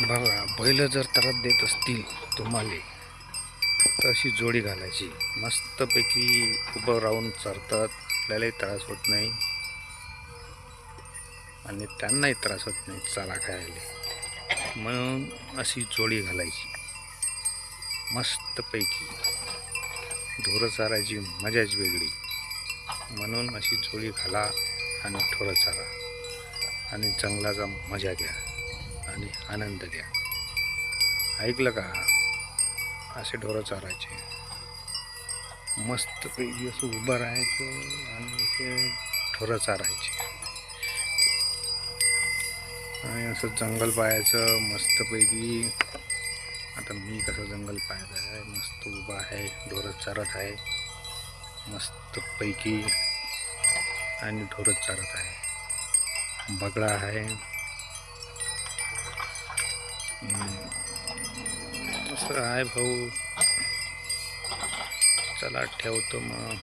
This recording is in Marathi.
बघा, बैल जर त्रास देत असतील तुम्हाला तर अशी जोडी घालायची. मस्तपैकी उभं राहून चरतात, आपल्यालाही त्रास होत नाही आणि त्यांनाही त्रास होत नाही चारा खायला. म्हणून अशी जोडी घालायची मस्तपैकी. ढोरं चारायची मजाच वेगळी. म्हणून अशी जोडी घाला आणि ढोरं चारा आणि जंगलाचा मजा घ्या आणि आनंद घ्या. ऐकलं का? असे ढोरं चारायचे, मस्तपैकी असं उभं राहायचं आणि असे ढोरं चारायचे आणि असं जंगल पाहायचं मस्तपैकी. आता मी कसं जंगल पाहायचं आहे, मस्त उभा आहे, ढोरं चारत आहे मस्तपैकी आणि ढोरं चारत आहे. बगळा आहे, असं आहे भाऊ. चला ठेवतो मग.